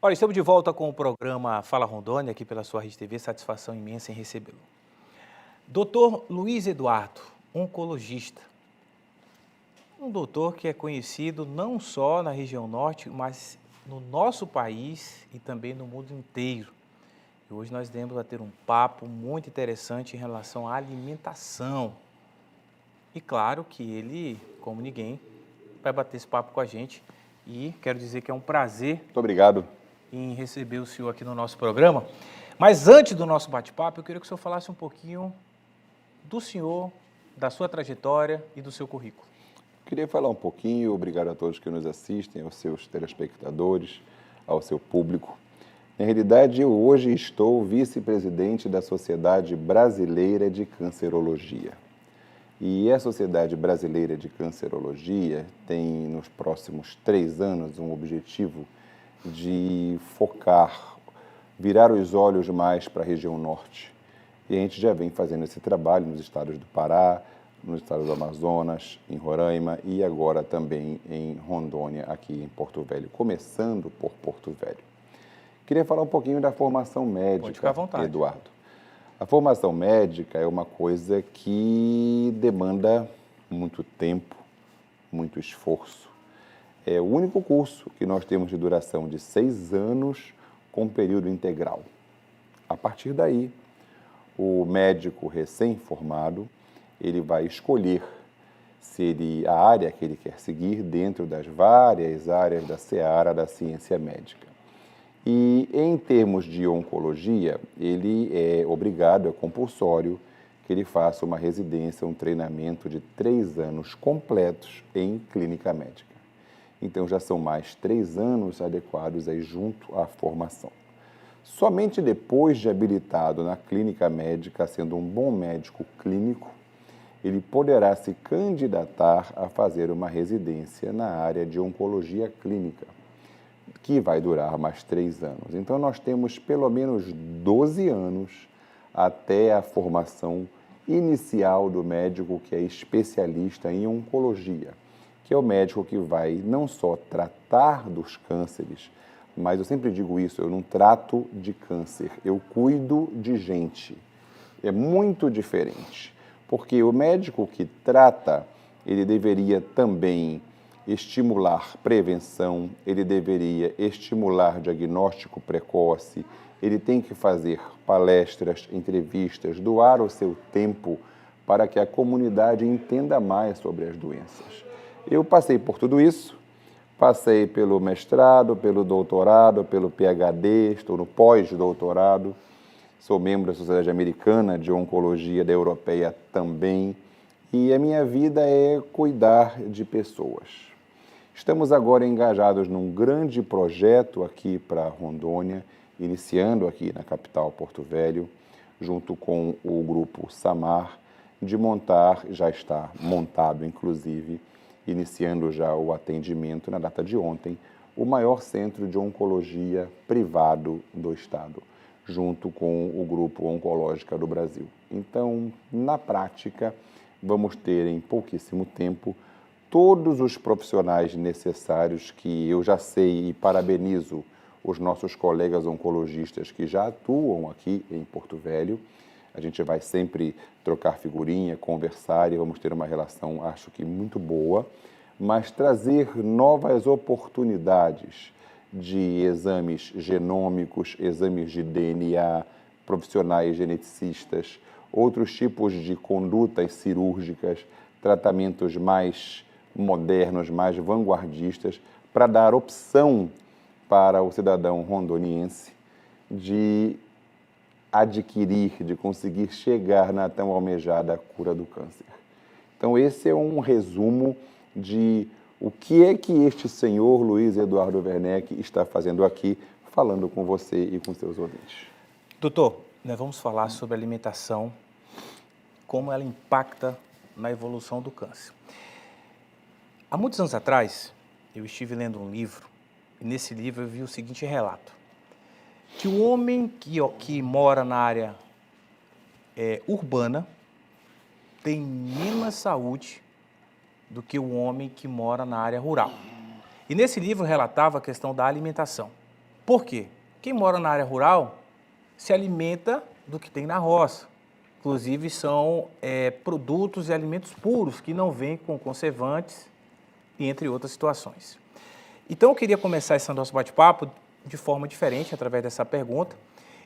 Olha, estamos de volta com o programa Fala Rondônia, aqui pela sua Rede TV, satisfação imensa em recebê-lo. Doutor Luiz Eduardo, oncologista, um doutor que é conhecido não só na região norte, mas no nosso país e também no mundo inteiro. E hoje nós devemos ter um papo muito interessante em relação à alimentação. E claro que ele, como ninguém, vai bater esse papo com a gente e quero dizer que é um prazer Muito obrigado. em receber o senhor aqui no nosso programa. Mas antes do nosso bate-papo, eu queria que o senhor falasse um pouquinho do senhor, da sua trajetória e do seu currículo. Queria falar um pouquinho, obrigado a todos que nos assistem, aos seus telespectadores, ao seu público. Na realidade, eu hoje estou vice-presidente da Sociedade Brasileira de Cancerologia. E a Sociedade Brasileira de Cancerologia tem, nos próximos 3 anos, um objetivo de focar, virar os olhos mais para a região norte. E a gente já vem fazendo esse trabalho nos estados do Pará, no estado do Amazonas, em Roraima e agora também em Rondônia, aqui em Porto Velho, começando por Porto Velho. Queria falar um pouquinho da formação médica, Pode ficar à vontade. Eduardo. A formação médica é uma coisa que demanda muito tempo, muito esforço. É o único curso que nós temos de duração de 6 anos com período integral. A partir daí, o médico recém-formado, ele vai escolher se a área que ele quer seguir dentro das várias áreas da seara da ciência médica. E em termos de oncologia, ele é obrigado, é compulsório, que ele faça uma residência, um treinamento de 3 anos completos em clínica médica. Então, já são mais 3 anos adequados aí junto à formação. Somente depois de habilitado na clínica médica, sendo um bom médico clínico, ele poderá se candidatar a fazer uma residência na área de oncologia clínica, que vai durar mais 3 anos. Então, nós temos pelo menos 12 anos até a formação inicial do médico que é especialista em oncologia, que é o médico que vai não só tratar dos cânceres, mas eu sempre digo isso, eu não trato de câncer, eu cuido de gente. É muito diferente, porque o médico que trata, ele deveria também estimular prevenção, ele deveria estimular diagnóstico precoce, ele tem que fazer palestras, entrevistas, doar o seu tempo para que a comunidade entenda mais sobre as doenças. Eu passei por tudo isso, passei pelo mestrado, pelo doutorado, pelo PhD, estou no pós-doutorado, sou membro da Sociedade Americana de Oncologia, da Europeia também, e a minha vida é cuidar de pessoas. Estamos agora engajados num grande projeto aqui para Rondônia, iniciando aqui na capital Porto Velho, junto com o grupo Samar, de montar, já está montado inclusive, iniciando já o atendimento na data de ontem, o maior centro de oncologia privado do estado, junto com o Grupo Oncológica do Brasil. Então, na prática, vamos ter em pouquíssimo tempo todos os profissionais necessários que eu já sei e parabenizo os nossos colegas oncologistas que já atuam aqui em Porto Velho. A gente vai sempre trocar figurinha, conversar e vamos ter uma relação, acho que muito boa, mas trazer novas oportunidades de exames genômicos, exames de DNA, profissionais geneticistas, outros tipos de condutas cirúrgicas, tratamentos mais modernos, mais vanguardistas, para dar opção para o cidadão rondoniense de adquirir, de conseguir chegar na tão almejada cura do câncer. Então, esse é um resumo de o que é que este senhor Luiz Eduardo Werneck está fazendo aqui, falando com você e com seus ouvintes. Doutor, nós vamos falar sobre alimentação, como ela impacta na evolução do câncer. Há muitos anos atrás, eu estive lendo um livro, e nesse livro eu vi o seguinte relato, que o homem que mora na área urbana tem menos saúde do que o homem que mora na área rural. E nesse livro relatava a questão da alimentação. Por quê? Quem mora na área rural se alimenta do que tem na roça. Inclusive, são produtos e alimentos puros, que não vêm com conservantes, e entre outras situações. Então, eu queria começar esse nosso bate-papo de forma diferente, através dessa pergunta.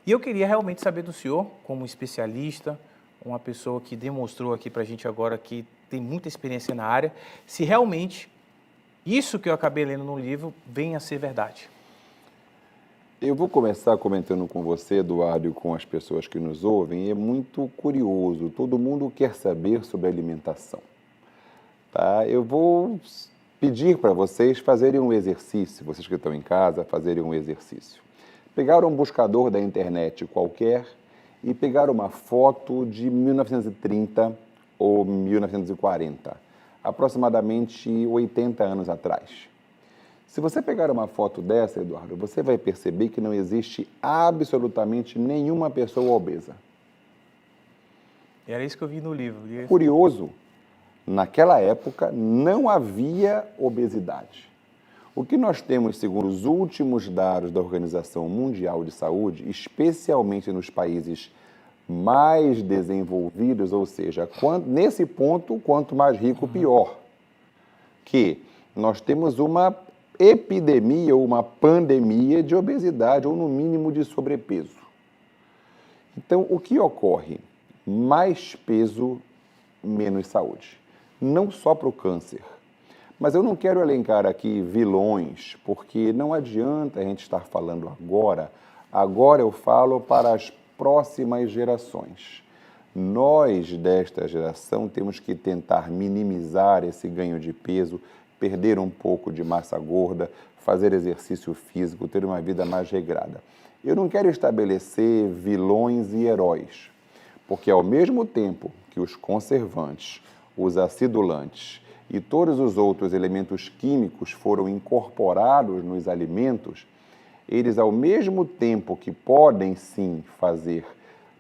E eu queria realmente saber do senhor, como especialista, uma pessoa que demonstrou aqui para a gente agora que tem muita experiência na área, se realmente isso que eu acabei lendo no livro vem a ser verdade. Eu vou começar comentando com você, Eduardo, e com as pessoas que nos ouvem. É muito curioso, todo mundo quer saber sobre alimentação. Tá? Eu vou pedir para vocês fazerem um exercício, vocês que estão em casa, fazerem um exercício. Pegar um buscador da internet qualquer e pegar uma foto de 1930 ou 1940, aproximadamente 80 anos atrás. Se você pegar uma foto dessa, Eduardo, você vai perceber que não existe absolutamente nenhuma pessoa obesa. Era isso que eu vi no livro. Curioso, naquela época não havia obesidade. O que nós temos, segundo os últimos dados da Organização Mundial de Saúde, especialmente nos países mais desenvolvidos, ou seja, nesse ponto, quanto mais rico, pior, que nós temos uma epidemia ou uma pandemia de obesidade, ou no mínimo de sobrepeso. Então, o que ocorre? Mais peso, menos saúde. Não só para o câncer. Mas eu não quero elencar aqui vilões, porque não adianta a gente estar falando agora. Agora eu falo para as próximas gerações. Nós, desta geração, temos que tentar minimizar esse ganho de peso, perder um pouco de massa gorda, fazer exercício físico, ter uma vida mais regrada. Eu não quero estabelecer vilões e heróis, porque ao mesmo tempo que os conservantes, os acidulantes e todos os outros elementos químicos foram incorporados nos alimentos, eles, ao mesmo tempo que podem sim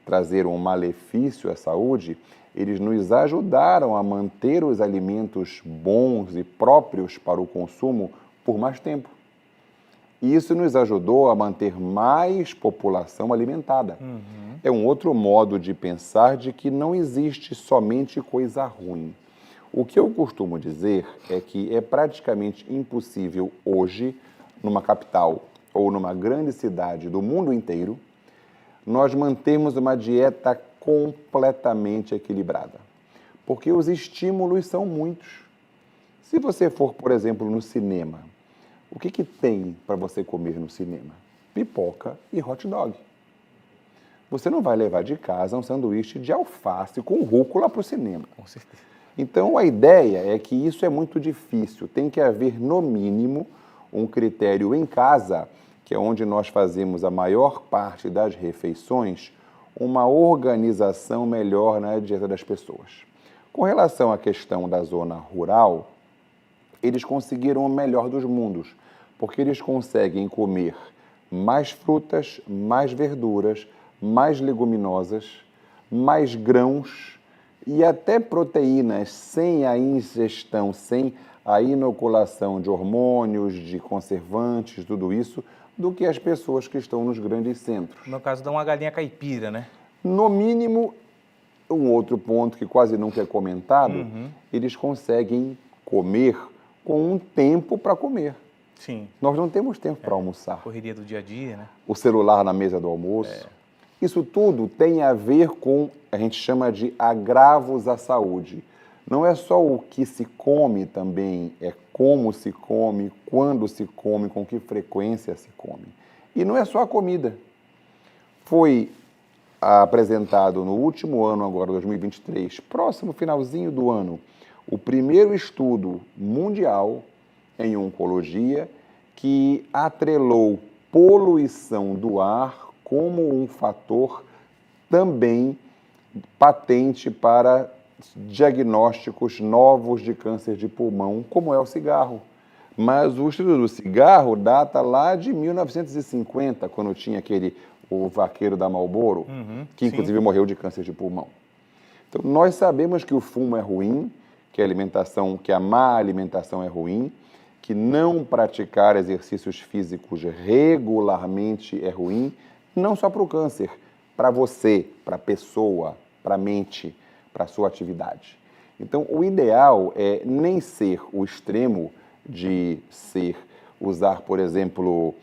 trazer um malefício à saúde, eles nos ajudaram a manter os alimentos bons e próprios para o consumo por mais tempo. E isso nos ajudou a manter mais população alimentada. É um outro modo de pensar de que não existe somente coisa ruim. O que eu costumo dizer é que é praticamente impossível hoje, numa capital ou numa grande cidade do mundo inteiro, nós mantemos uma dieta completamente equilibrada. Porque os estímulos são muitos. Se você for, por exemplo, no cinema, o que tem para você comer no cinema? Pipoca e hot dog. Você não vai levar de casa um sanduíche de alface com rúcula para o cinema. Com certeza. Então, a ideia é que isso é muito difícil. Tem que haver, no mínimo, um critério em casa, que é onde nós fazemos a maior parte das refeições, uma organização melhor na dieta das pessoas. Com relação à questão da zona rural, eles conseguiram o melhor dos mundos, porque eles conseguem comer mais frutas, mais verduras, mais leguminosas, mais grãos e até proteínas sem a ingestão, sem a inoculação de hormônios, de conservantes, tudo isso, do que as pessoas que estão nos grandes centros. No caso, dá uma galinha caipira, né? No mínimo, um outro ponto que quase nunca é comentado, eles conseguem comer com um tempo para comer. Sim. Nós não temos tempo para almoçar. Correria do dia a dia, né? O celular na mesa do almoço. Isso tudo tem a ver com, a gente chama de agravos à saúde. Não é só o que se come também, é como se come, quando se come, com que frequência se come. E não é só a comida. Foi apresentado no último ano, agora 2023, próximo finalzinho do ano, o primeiro estudo mundial em oncologia que atrelou poluição do ar como um fator também patente para diagnósticos novos de câncer de pulmão, como é o cigarro. Mas o estudo do cigarro data lá de 1950, quando tinha o vaqueiro da Marlboro, que inclusive morreu de câncer de pulmão. Então, nós sabemos que o fumo é ruim, que a má alimentação é ruim, que não praticar exercícios físicos regularmente é ruim, não só para o câncer, para você, para a pessoa, para a mente, para a sua atividade. Então, o ideal é nem ser o extremo de usar, por exemplo,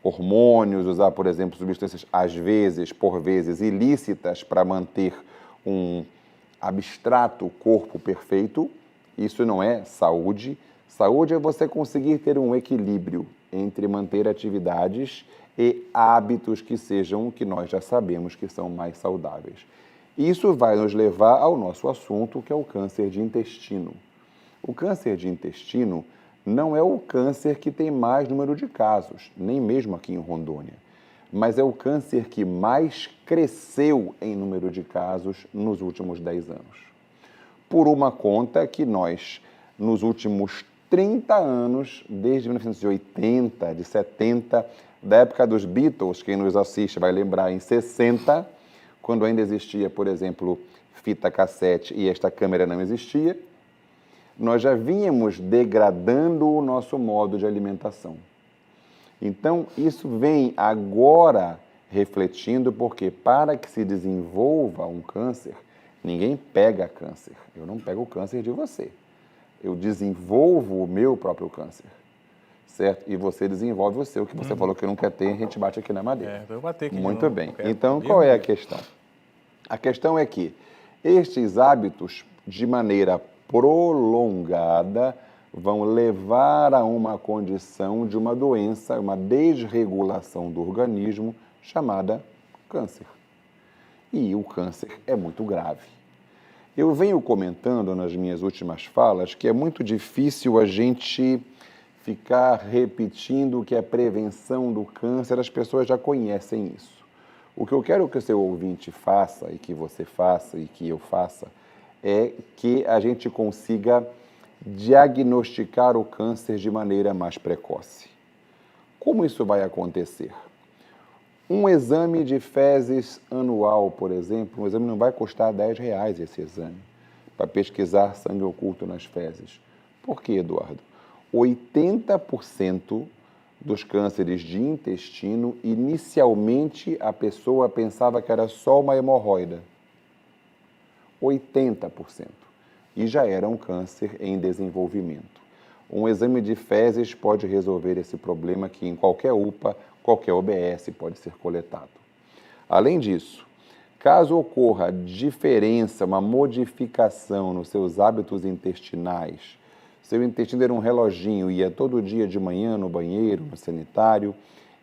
hormônios, usar, por exemplo, substâncias, às vezes, por vezes, ilícitas para manter um abstrato corpo perfeito. Isso não é saúde. Saúde é você conseguir ter um equilíbrio entre manter atividades e hábitos que sejam, que nós já sabemos que são mais saudáveis. Isso vai nos levar ao nosso assunto, que é o câncer de intestino. O câncer de intestino não é o câncer que tem mais número de casos, nem mesmo aqui em Rondônia, mas é o câncer que mais cresceu em número de casos nos últimos 10 anos. Por uma conta que nós, nos últimos 30 anos, desde 1980, de 70, da época dos Beatles, quem nos assiste vai lembrar, em 60, quando ainda existia, por exemplo, fita cassete e esta câmera não existia, nós já vínhamos degradando o nosso modo de alimentação. Então, isso vem agora refletindo, porque para que se desenvolva um câncer, ninguém pega câncer. Eu não pego o câncer de você. Eu desenvolvo o meu próprio câncer, certo? E você desenvolve o seu, que você falou que não quer ter, a gente bate aqui na madeira. Eu vou bater aqui. Muito bem. Então, qual é a questão? A questão é que estes hábitos, de maneira prolongada, vão levar a uma condição de uma doença, uma desregulação do organismo chamada câncer. E o câncer é muito grave. Eu venho comentando nas minhas últimas falas que é muito difícil a gente ficar repetindo que a prevenção do câncer, as pessoas já conhecem isso. O que eu quero que o seu ouvinte faça, e que você faça, e que eu faça, é que a gente consiga diagnosticar o câncer de maneira mais precoce. Como isso vai acontecer? Um exame de fezes anual, por exemplo, um exame não vai custar R$10 esse exame, para pesquisar sangue oculto nas fezes. Por quê, Eduardo? 80% dos cânceres de intestino, inicialmente a pessoa pensava que era só uma hemorroida. 80%. E já era um câncer em desenvolvimento. Um exame de fezes pode resolver esse problema que em qualquer UPA, qualquer OBS pode ser coletado. Além disso, caso ocorra diferença, uma modificação nos seus hábitos intestinais, seu intestino era um reloginho, ia todo dia de manhã no banheiro, no sanitário,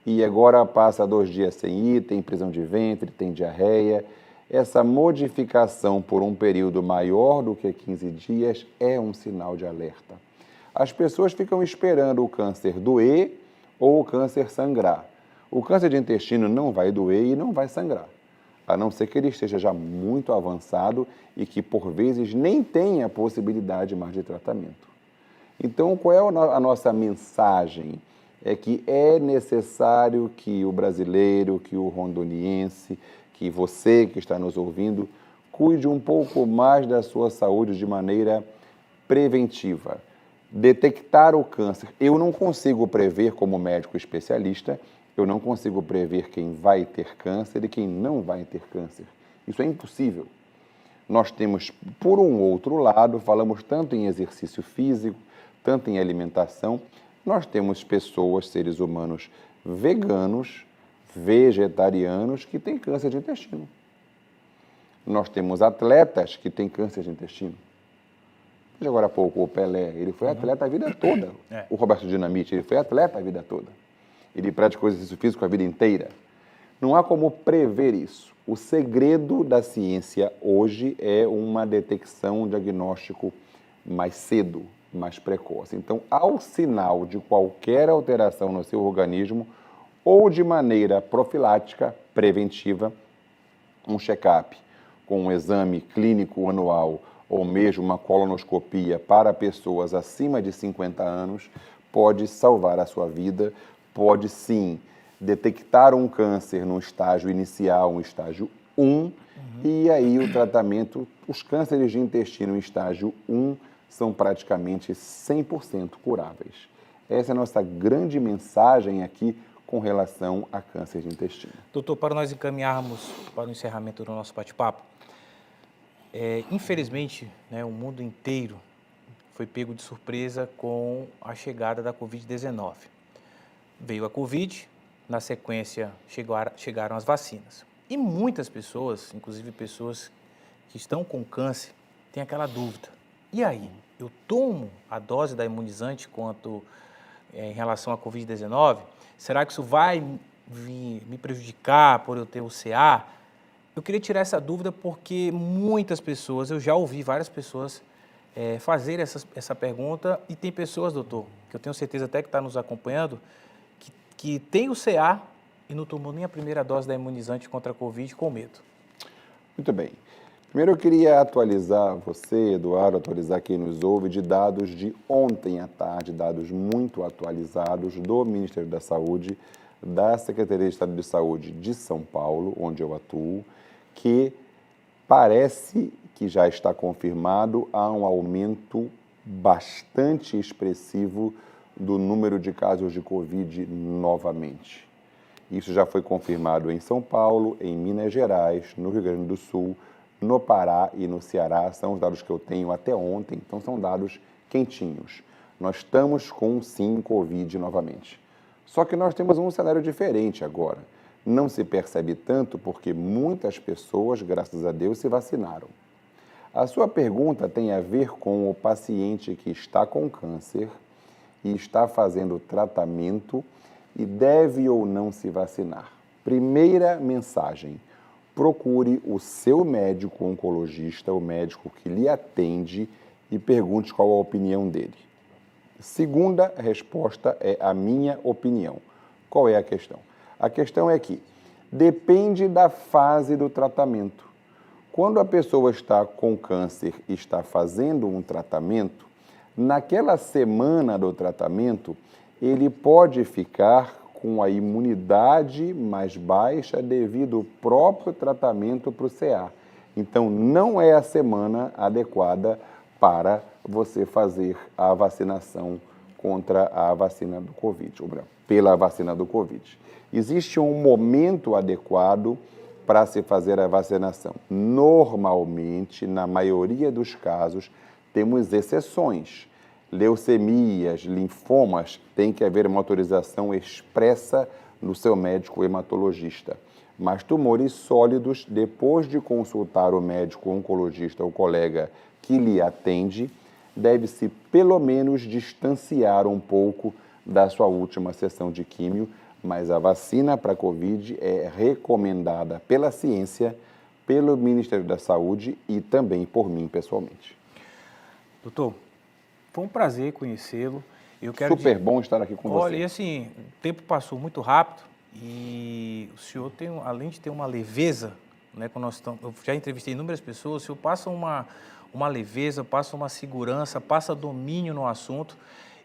e agora passa 2 dias sem ir, tem prisão de ventre, tem diarreia. Essa modificação por um período maior do que 15 dias é um sinal de alerta. As pessoas ficam esperando o câncer doer ou o câncer sangrar. O câncer de intestino não vai doer e não vai sangrar, a não ser que ele esteja já muito avançado e que, por vezes, nem tenha possibilidade mais de tratamento. Então, qual é a nossa mensagem? É que é necessário que o brasileiro, que o rondoniense, que você que está nos ouvindo, cuide um pouco mais da sua saúde de maneira preventiva. Detectar o câncer. Eu não consigo prever, como médico especialista, eu não consigo prever quem vai ter câncer e quem não vai ter câncer. Isso é impossível. Nós temos, por um outro lado, falamos tanto em exercício físico, tanto em alimentação, nós temos pessoas, seres humanos veganos, vegetarianos, que têm câncer de intestino. Nós temos atletas que têm câncer de intestino. Veja agora há pouco o Pelé, ele foi atleta a vida toda. O Roberto Dinamite, ele foi atleta a vida toda. Ele praticou exercício físico a vida inteira. Não há como prever isso. O segredo da ciência hoje é uma detecção, um diagnóstico mais cedo, mais precoce. Então, ao sinal de qualquer alteração no seu organismo, ou de maneira profilática, preventiva, um check-up com um exame clínico anual ou mesmo uma colonoscopia para pessoas acima de 50 anos, pode salvar a sua vida, pode sim detectar um câncer no estágio inicial, um estágio 1, e aí o tratamento, os cânceres de intestino em estágio 1 são praticamente 100% curáveis. Essa é a nossa grande mensagem aqui com relação a câncer de intestino. Doutor, para nós encaminharmos para o encerramento do nosso bate-papo, infelizmente, né, o mundo inteiro foi pego de surpresa com a chegada da Covid-19. Veio a Covid, na sequência chegaram as vacinas. E muitas pessoas, inclusive pessoas que estão com câncer, têm aquela dúvida. E aí, eu tomo a dose da imunizante em relação à Covid-19? Será que isso vai me prejudicar por eu ter o CA? Eu queria tirar essa dúvida porque muitas pessoas, eu já ouvi várias pessoas fazer essa pergunta, e tem pessoas, doutor, que eu tenho certeza até que está nos acompanhando, que tem o CA e não tomou nem a primeira dose da imunizante contra a Covid com medo. Muito bem. Primeiro eu queria atualizar você, Eduardo, atualizar quem nos ouve de dados de ontem à tarde, dados muito atualizados do Ministério da Saúde, da Secretaria de Estado de Saúde de São Paulo, onde eu atuo, que parece que já está confirmado há um aumento bastante expressivo do número de casos de Covid novamente. Isso já foi confirmado em São Paulo, em Minas Gerais, no Rio Grande do Sul, no Pará e no Ceará. São os dados que eu tenho até ontem, então são dados quentinhos. Nós estamos com, sim, Covid novamente. Só que nós temos um cenário diferente agora. Não se percebe tanto porque muitas pessoas, graças a Deus, se vacinaram. A sua pergunta tem a ver com o paciente que está com câncer e está fazendo tratamento e deve ou não se vacinar. Primeira mensagem: procure o seu médico oncologista, o médico que lhe atende, e pergunte qual a opinião dele. Segunda resposta é a minha opinião. Qual é a questão? A questão é que depende da fase do tratamento. Quando a pessoa está com câncer e está fazendo um tratamento, naquela semana do tratamento, ele pode ficar com a imunidade mais baixa devido ao próprio tratamento para o CA. Então, não é a semana adequada para você fazer a vacinação contra a vacina do Covid, ou pela vacina do Covid. Existe um momento adequado para se fazer a vacinação. Normalmente, na maioria dos casos, temos exceções. Leucemias, linfomas, tem que haver uma autorização expressa no seu médico hematologista. Mas tumores sólidos, depois de consultar o médico oncologista ou colega que lhe atende, deve-se pelo menos distanciar um pouco da sua última sessão de químio, mas a vacina para a Covid é recomendada pela ciência, pelo Ministério da Saúde e também por mim pessoalmente. Doutor, foi um prazer conhecê-lo. Super bom estar aqui com você. Olha, e assim, o tempo passou muito rápido e o senhor tem, além de ter uma leveza, né, quando eu já entrevistei inúmeras pessoas, o senhor passa uma leveza, passa uma segurança, passa domínio no assunto.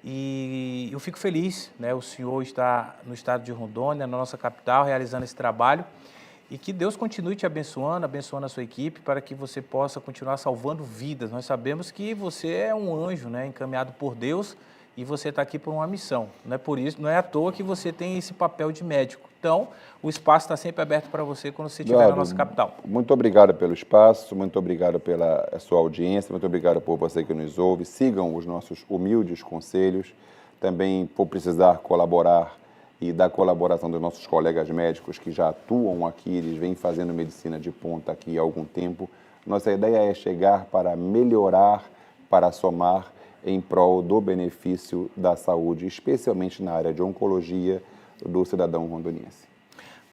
E eu fico feliz, né? O senhor está no estado de Rondônia, na nossa capital, realizando esse trabalho, e que Deus continue te abençoando, abençoando a sua equipe, para que você possa continuar salvando vidas. Nós sabemos que você é um anjo, né, encaminhado por Deus, e você está aqui por uma missão. Não é por isso, não é à toa que você tem esse papel de médico. Então, o espaço está sempre aberto para você quando você estiver na nossa capital. Muito obrigado pelo espaço, muito obrigado pela sua audiência, muito obrigado por você que nos ouve. Sigam os nossos humildes conselhos. Também, por precisar colaborar e da colaboração dos nossos colegas médicos que já atuam aqui, eles vêm fazendo medicina de ponta aqui há algum tempo. Nossa ideia é chegar para melhorar, para somar em prol do benefício da saúde, especialmente na área de oncologia do cidadão rondoniense.